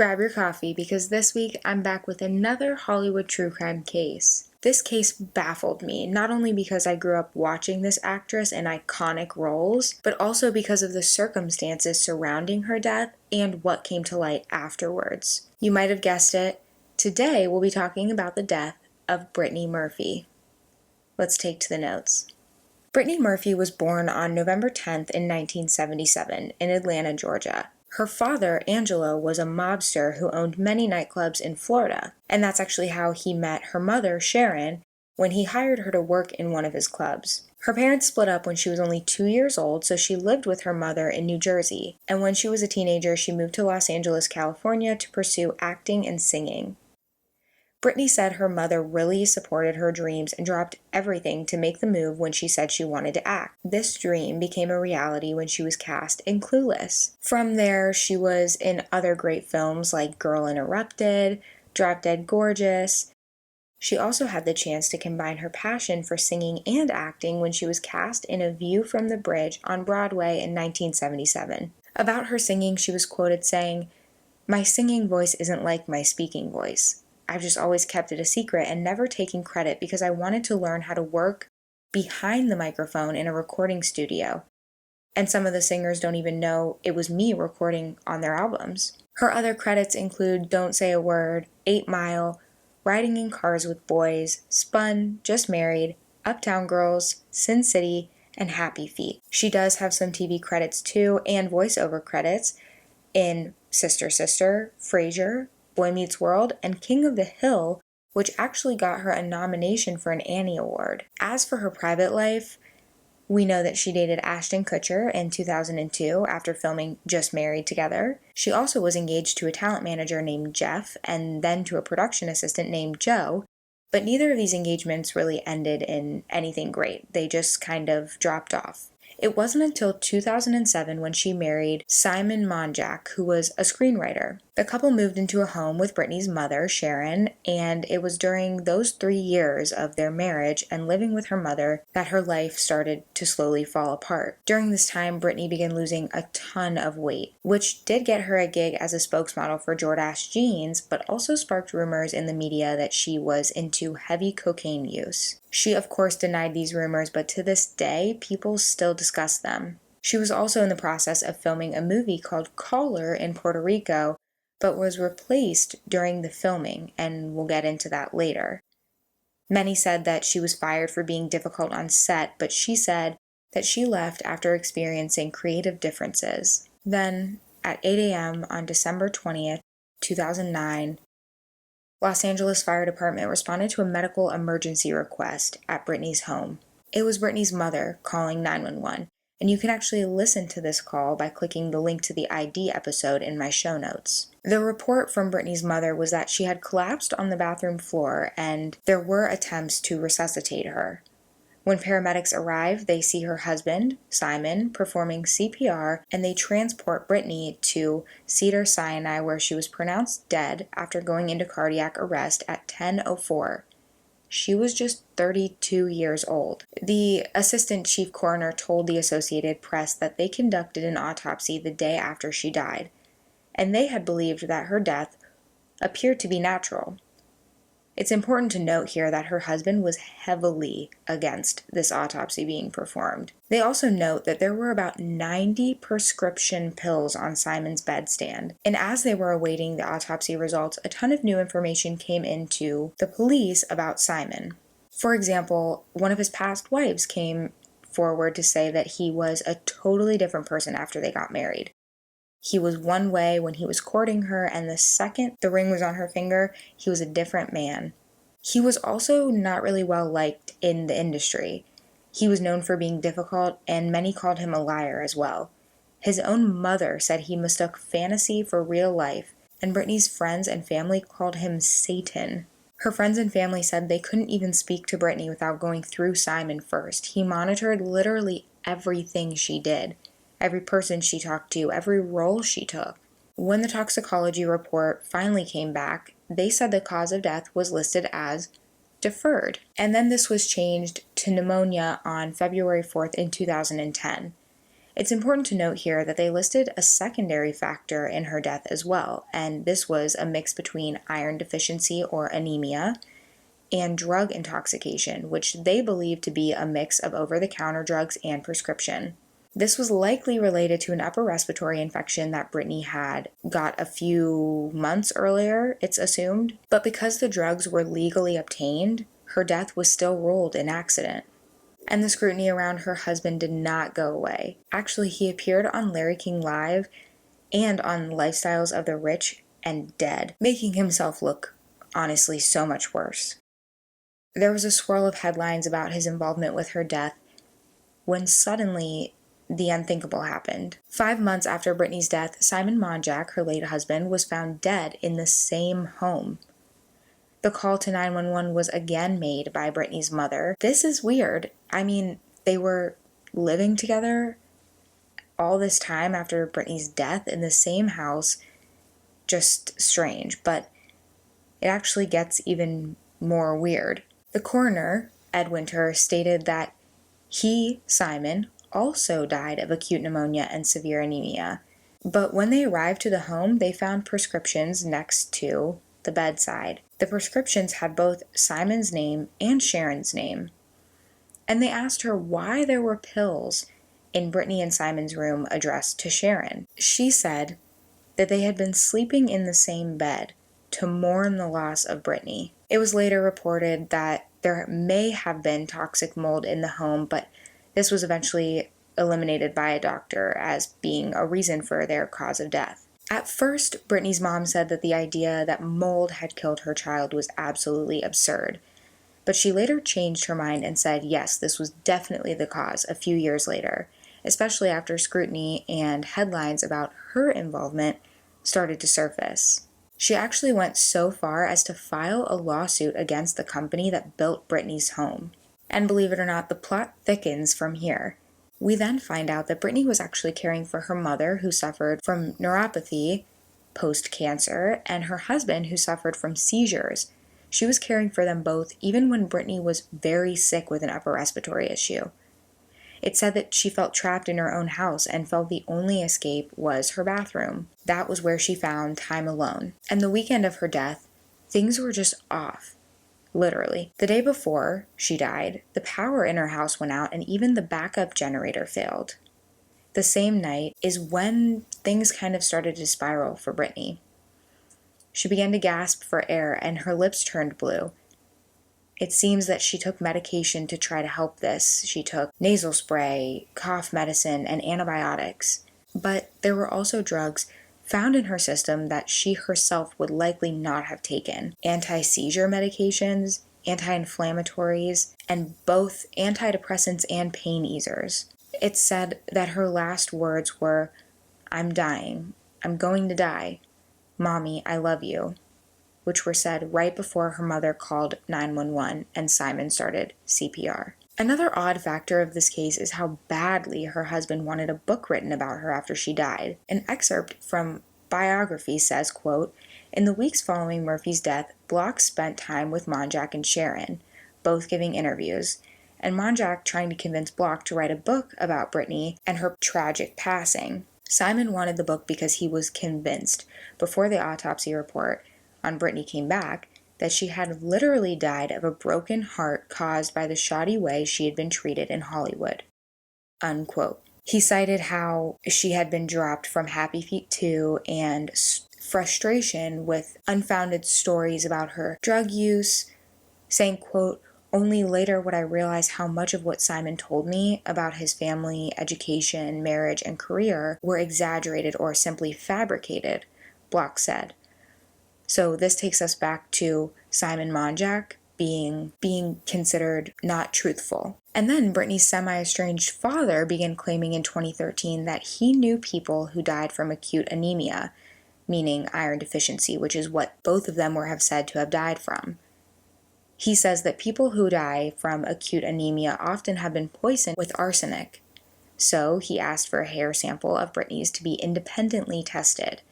Grab your coffee because this week I'm back with another Hollywood true crime case. This case baffled me, not only because I grew up watching this actress in iconic roles, but also because of the circumstances surrounding her death and what came to light afterwards. You might have guessed it, today we'll be talking about the death of Brittany Murphy. Let's take to the notes. Brittany Murphy was born on November 10th in 1977 in Atlanta, Georgia. Her father, Angelo, was a mobster who owned many nightclubs in Florida, and that's actually how he met her mother, Sharon, when he hired her to work in one of his clubs. Her parents split up when she was only 2 years old, so she lived with her mother in New Jersey, and when she was a teenager, she moved to Los Angeles, California to pursue acting and singing. Brittany said her mother really supported her dreams and dropped everything to make the move when she said she wanted to act. This dream became a reality when she was cast in Clueless. From there, she was in other great films like Girl Interrupted, Drop Dead Gorgeous. She also had the chance to combine her passion for singing and acting when she was cast in A View from the Bridge on Broadway in 1977. About her singing, she was quoted saying, "My singing voice isn't like my speaking voice. I've just always kept it a secret and never taken credit because I wanted to learn how to work behind the microphone in a recording studio. And some of the singers don't even know it was me recording on their albums." Her other credits include Don't Say a Word, 8 Mile, Riding in Cars with Boys, Spun, Just Married, Uptown Girls, Sin City, and Happy Feet. She does have some TV credits too and voiceover credits in Sister Sister, Frasier, Boy Meets World, and King of the Hill, which actually got her a nomination for an Annie Award. As for her private life, we know that she dated Ashton Kutcher in 2002 after filming Just Married together. She also was engaged to a talent manager named Jeff and then to a production assistant named Joe, but neither of these engagements really ended in anything great. They just kind of dropped off. It wasn't until 2007 when she married Simon Monjack, who was a screenwriter. The couple moved into a home with Brittany's mother, Sharon, and it was during those 3 years of their marriage and living with her mother that her life started to slowly fall apart. During this time, Brittany began losing a ton of weight, which did get her a gig as a spokesmodel for Jordache jeans, but also sparked rumors in the media that she was into heavy cocaine use. She, of course, denied these rumors, but to this day, people still discuss them. She was also in the process of filming a movie called Caller in Puerto Rico, but was replaced during the filming, and we'll get into that later. Many said that she was fired for being difficult on set, but she said that she left after experiencing creative differences. Then, at 8 a.m. on December 20th, 2009, Los Angeles Fire Department responded to a medical emergency request at Brittany's home. It was Brittany's mother calling 911, and you can actually listen to this call by clicking the link to the ID episode in my show notes. The report from Brittany's mother was that she had collapsed on the bathroom floor and there were attempts to resuscitate her. When paramedics arrive, they see her husband, Simon, performing CPR, and they transport Brittany to Cedars-Sinai, where she was pronounced dead after going into cardiac arrest at 10:04. She was just 32 years old. The assistant chief coroner told the Associated Press that they conducted an autopsy the day after she died, and they had believed that her death appeared to be natural. It's important to note here that her husband was heavily against this autopsy being performed. They also note that there were about 90 prescription pills on Simon's bedstand, and as they were awaiting the autopsy results, a ton of new information came into the police about Simon. For example, one of his past wives came forward to say that he was a totally different person after they got married. He was one way when he was courting her, and the second the ring was on her finger, he was a different man. He was also not really well liked in the industry. He was known for being difficult, and many called him a liar as well. His own mother said he mistook fantasy for real life, and Brittany's friends and family called him Satan. Her friends and family said they couldn't even speak to Brittany without going through Simon first. He monitored literally everything she did. Every person she talked to, every role she took. When the toxicology report finally came back, they said the cause of death was listed as deferred. And then this was changed to pneumonia on February 4th in 2010. It's important to note here that they listed a secondary factor in her death as well, and this was a mix between iron deficiency or anemia and drug intoxication, which they believed to be a mix of over-the-counter drugs and prescription. This was likely related to an upper respiratory infection that Brittany had got a few months earlier, it's assumed, but because the drugs were legally obtained, her death was still ruled an accident. And the scrutiny around her husband did not go away. Actually, he appeared on Larry King Live and on Lifestyles of the Rich and Dead, making himself look, honestly, so much worse. There was a swirl of headlines about his involvement with her death when suddenly the unthinkable happened. 5 months after Brittany's death, Simon Monjack, her late husband, was found dead in the same home. The call to 911 was again made by Brittany's mother. This is weird. I mean, they were living together all this time after Brittany's death in the same house. Just strange, but it actually gets even more weird. The coroner, Ed Winter, stated that he, Simon, also died of acute pneumonia and severe anemia. But when they arrived to the home, they found prescriptions next to the bedside. The prescriptions had both Simon's name and Sharon's name. And they asked her why there were pills in Brittany and Simon's room addressed to Sharon. She said that they had been sleeping in the same bed to mourn the loss of Brittany. It was later reported that there may have been toxic mold in the home, but this was eventually eliminated by a doctor as being a reason for their cause of death. At first, Brittany's mom said that the idea that mold had killed her child was absolutely absurd, but she later changed her mind and said yes, this was definitely the cause a few years later, especially after scrutiny and headlines about her involvement started to surface. She actually went so far as to file a lawsuit against the company that built Brittany's home. And believe it or not, the plot thickens from here. We then find out that Brittany was actually caring for her mother, who suffered from neuropathy post-cancer, and her husband, who suffered from seizures. She was caring for them both even when Brittany was very sick with an upper respiratory issue. It said that she felt trapped in her own house and felt the only escape was her bathroom. That was where she found time alone. And the weekend of her death, things were just off. Literally. The day before she died, the power in her house went out and even the backup generator failed. The same night is when things kind of started to spiral for Brittany. She began to gasp for air and her lips turned blue. It seems that she took medication to try to help this. She took nasal spray, cough medicine, and antibiotics. But there were also drugs found in her system that she herself would likely not have taken. Anti-seizure medications, anti-inflammatories, and both antidepressants and pain easers. It said that her last words were, "I'm dying. I'm going to die. Mommy, I love you," which were said right before her mother called 911 and Simon started CPR. Another odd factor of this case is how badly her husband wanted a book written about her after she died. An excerpt from biography says, quote, "In the weeks following Murphy's death, Block spent time with Monjack and Sharon, both giving interviews, and Monjack trying to convince Block to write a book about Brittany and her tragic passing. Simon wanted the book because he was convinced, before the autopsy report on Brittany came back, that she had literally died of a broken heart caused by the shoddy way she had been treated in Hollywood." Unquote. He cited how she had been dropped from Happy Feet 2 and frustration with unfounded stories about her drug use, saying, quote, "Only later would I realize how much of what Simon told me about his family, education, marriage, and career were exaggerated or simply fabricated," Block said. So this takes us back to Simon Monjack being considered not truthful. And then Brittany's semi-estranged father began claiming in 2013 that he knew people who died from acute anemia, meaning iron deficiency, which is what both of them have said to have died from. He says that people who die from acute anemia often have been poisoned with arsenic. So he asked for a hair sample of Brittany's to be independently tested.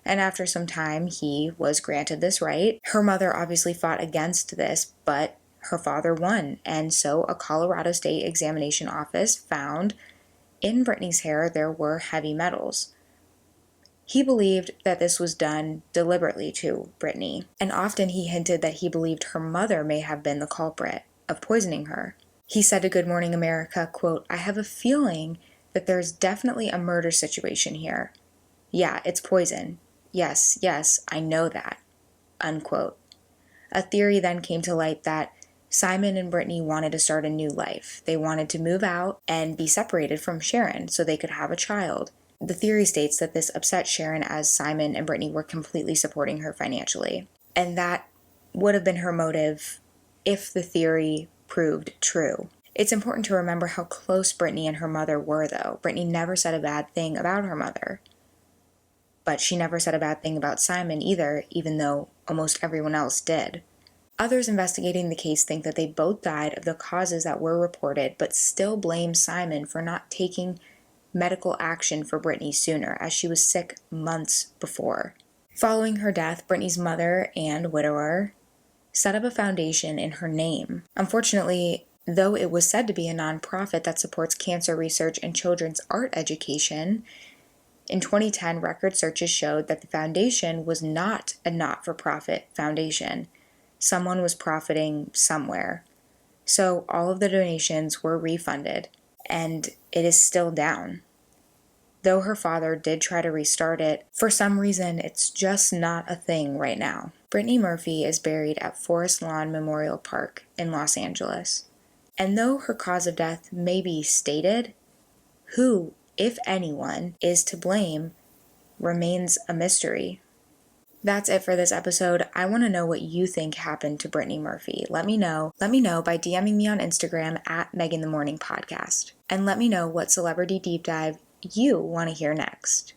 And after some time, he was granted this right. Her mother obviously fought against this, but her father won. And so a Colorado State examination office found in Brittany's hair there were heavy metals. He believed that this was done deliberately to Brittany, and often he hinted that he believed her mother may have been the culprit of poisoning her. He said to Good Morning America, quote, "I have a feeling that there's definitely a murder situation here. Yeah, it's poison. Yes, I know that," unquote. A theory then came to light that Simon and Brittany wanted to start a new life. They wanted to move out and be separated from Sharon so they could have a child. The theory states that this upset Sharon, as Simon and Brittany were completely supporting her financially. And that would have been her motive if the theory proved true. It's important to remember how close Brittany and her mother were, though. Brittany never said a bad thing about her mother. But she never said a bad thing about Simon either, even though almost everyone else did. Others investigating the case think that they both died of the causes that were reported, but still blame Simon for not taking medical action for Brittany sooner, as she was sick months before. Following her death, Brittany's mother and widower set up a foundation in her name. Unfortunately, though it was said to be a nonprofit that supports cancer research and children's art education, in 2010, record searches showed that the foundation was not a not-for-profit foundation. Someone was profiting somewhere. So all of the donations were refunded, and it is still down. Though her father did try to restart it, for some reason it's just not a thing right now. Brittany Murphy is buried at Forest Lawn Memorial Park in Los Angeles. And though her cause of death may be stated, who, if anyone, is to blame remains a mystery. That's it for this episode. I want to know what you think happened to Brittany Murphy. Let me know. Let me know by DMing me on Instagram at Megan the Morning Podcast. And let me know what celebrity deep dive you want to hear next.